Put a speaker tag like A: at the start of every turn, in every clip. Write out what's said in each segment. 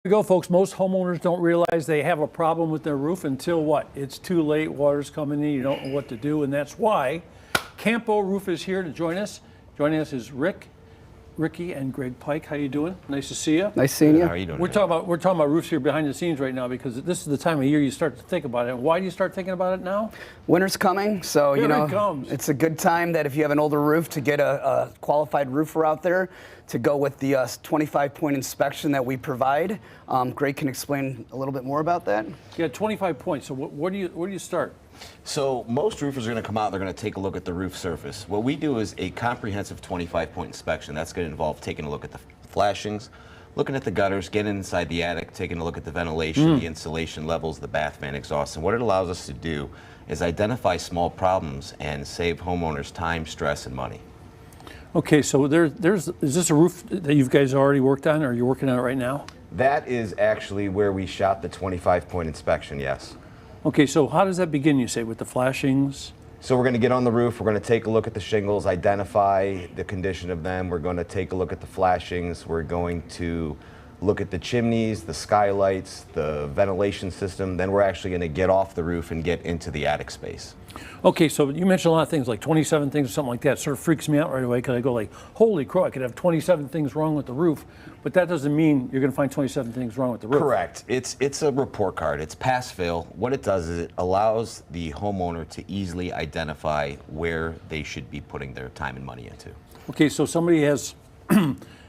A: We go, folks. Most homeowners don't realize they have a problem with their roof until what? It's too late. Water's coming in. You don't know what to do, and that's why Campo Roof is here to join us. Joining us is Ricky, and Greg Pike. How you doing? Nice to see you.
B: Nice seeing you.
C: How are you doing?
A: We're talking about roofs here behind the scenes right now because this is the time of year you start to think about it. Why do you start thinking about it now?
B: Winter's coming, so
A: Here it comes.
B: it's a good time that if you have an older roof to get a qualified roofer out there to go with the 25-point inspection that we provide. Greg can explain a little bit more about that.
A: Yeah, 25 points. So where do you start?
C: So most roofers are going to come out, they're going to take a look at the roof surface. What we do is a comprehensive 25-point inspection. That's going to involve taking a look at the flashings, looking at the gutters, getting inside the attic, taking a look at the ventilation, the insulation levels, the bath fan exhaust. And what it allows us to do is identify small problems and save homeowners time, stress, and money.
A: Okay, so is this a roof that you guys already worked on, or you're working on it right now?
C: That is actually where we shot the 25-point inspection, yes.
A: Okay, so how does that begin, you say, with the flashings?
C: So we're going to get on the roof, we're going to take a look at the shingles, identify the condition of them, we're going to take a look at the flashings, we're going to look at the chimneys, the skylights, the ventilation system, then we're actually going to get off the roof and get into the attic space.
A: Okay, so you mentioned a lot of things, like 27 things or something like that. Sort of freaks me out right away because I go like, holy crow, I could have 27 things wrong with the roof, but that doesn't mean you're going to find 27 things wrong with the roof.
C: Correct. It's a report card. It's pass-fail. What it does is it allows the homeowner to easily identify where they should be putting their time and money into.
A: Okay, so somebody has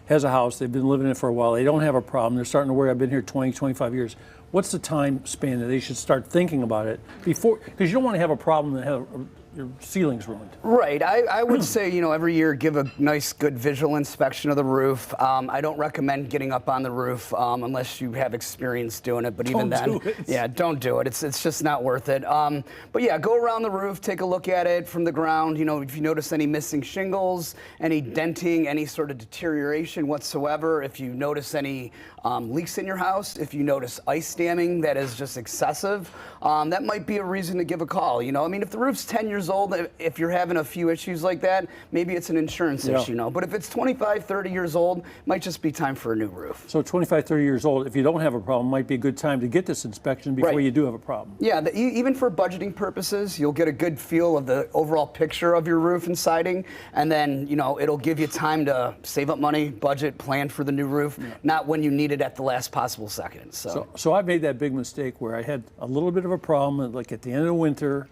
A: has a house, they've been living in it for a while, they don't have a problem, they're starting to worry, I've been here 20, 25 years. What's the time span that they should start thinking about it before, because you don't want to have a problem that have your ceiling's ruined.
B: Right. I would say, every year give a nice, good visual inspection of the roof. I don't recommend getting up on the roof unless you have experience doing it. But even then, yeah, don't do it. It's just not worth it. But yeah, go around the roof, take a look at it from the ground. If you notice any missing shingles, any denting, any sort of deterioration whatsoever, if you notice any leaks in your house, if you notice ice damming that is just excessive, that might be a reason to give a call. I mean, if the roof's 10 years old, if you're having a few issues like that, maybe it's an insurance issue, But if it's 25, 30 years old, it might just be time for a new roof.
A: So 25, 30 years old, if you don't have a problem, might be a good time to get this inspection before you do have a problem.
B: Yeah, even for budgeting purposes, you'll get a good feel of the overall picture of your roof and siding, and then, it'll give you time to save up money, budget, plan for the new roof, not when you need it at the last possible second.
A: So I made that big mistake where I had a little bit of a problem, like at the end of the winter,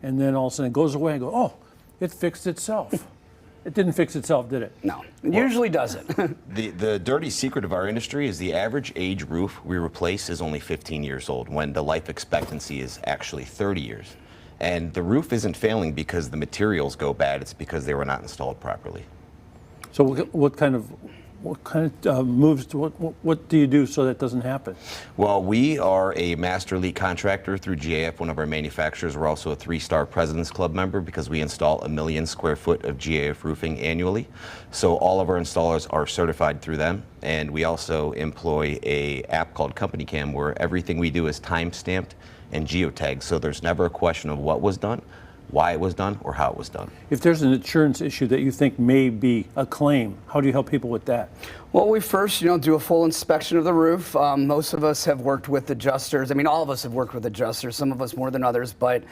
A: and then all of a sudden it goes away and I go, oh, it fixed itself. It didn't fix itself, did it?
B: No, it usually doesn't.
C: The dirty secret of our industry is the average age roof we replace is only 15 years old when the life expectancy is actually 30 years. And the roof isn't failing because the materials go bad, it's because they were not installed properly.
A: So what kind of moves, what do you do so that doesn't happen?
C: Well, we are a master elite contractor through GAF, one of our manufacturers. We're also a 3-star President's Club member because we install 1 million square foot of GAF roofing annually. So all of our installers are certified through them. And we also employ a app called Company Cam where everything we do is time-stamped and geotagged. So there's never a question of what was done, why it was done, or how it was done.
A: If there's an insurance issue that you think may be a claim, how do you help people with that?
B: Well, we first, do a full inspection of the roof. Most of us have worked with adjusters. I mean, all of us have worked with adjusters, some of us more than others, but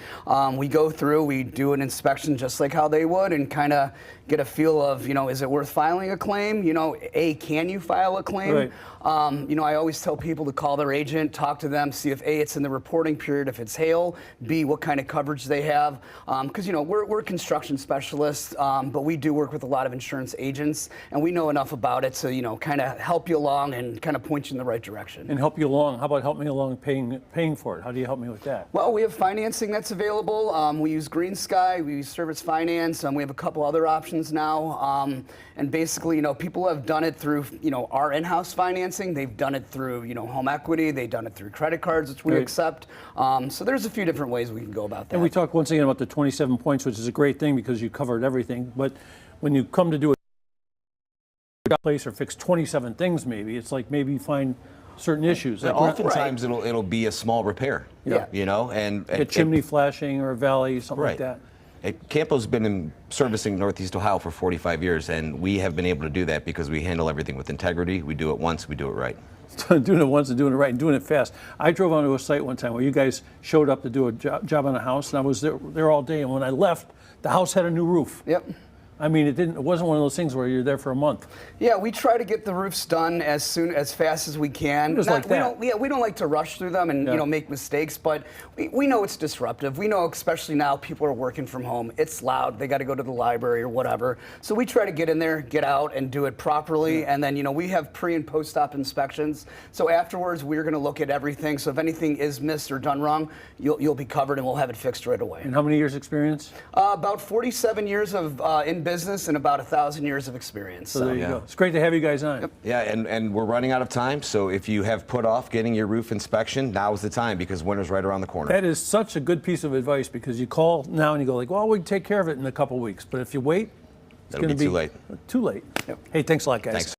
B: we go through, we do an inspection just like how they would and kind of get a feel of, is it worth filing a claim? Can you file a claim?
A: Right.
B: I always tell people to call their agent, talk to them, see if A, it's in the reporting period, if it's hail, B, what kind of coverage they have. Because, we're construction specialists, but we do work with a lot of insurance agents, and we know enough about it to, kind of help you along and kind of point you in the right direction.
A: And help you along. How about help me along paying for it? How do you help me with that?
B: Well, we have financing that's available. We use Green Sky, we use Service Finance, we have a couple other options now. And basically, people have done it through, our in-house financing. They've done it through, home equity. They've done it through credit cards, which we accept. So there's a few different ways we can go about that.
A: And we talked once again about the 27 points, which is a great thing because you covered everything. But when you come to do a place or fix 27 things, maybe it's like maybe find certain issues. Like
C: oftentimes it'll be a small repair.
B: Yeah.
C: And
A: a chimney flashing or a valley, something like that.
C: Campo's been servicing Northeast Ohio for 45 years, and we have been able to do that because we handle everything with integrity. We do it once, we do it right.
A: Doing it once and doing it right and doing it fast. I drove onto a site one time where you guys showed up to do a job on a house, and I was there all day. And when I left, the house had a new roof.
B: Yep.
A: I mean, it wasn't one of those things where you're there for a month.
B: Yeah, we try to get the roofs done as fast as we can.
A: Just like that.
B: We don't like to rush through them and make mistakes, but we know it's disruptive. We know, especially now, people are working from home. It's loud. They got to go to the library or whatever. So we try to get in there, get out, and do it properly. And then we have pre and post-op inspections. So afterwards, we're going to look at everything. So if anything is missed or done wrong, you'll be covered, and we'll have it fixed right away.
A: And how many years experience?
B: About 47 years of in business and about 1,000 years of experience.
A: So there you go. It's great to have you guys on.
B: Yep.
C: Yeah, and we're running out of time, so if you have put off getting your roof inspection, now is the time because winter's right around the corner.
A: That is such a good piece of advice because you call now and you go like, well, we can take care of it in a couple weeks. But if you wait, it's
C: That'll
A: going to
C: be too late.
A: Too late.
B: Yep.
A: Hey, thanks a lot, guys.
C: Thanks.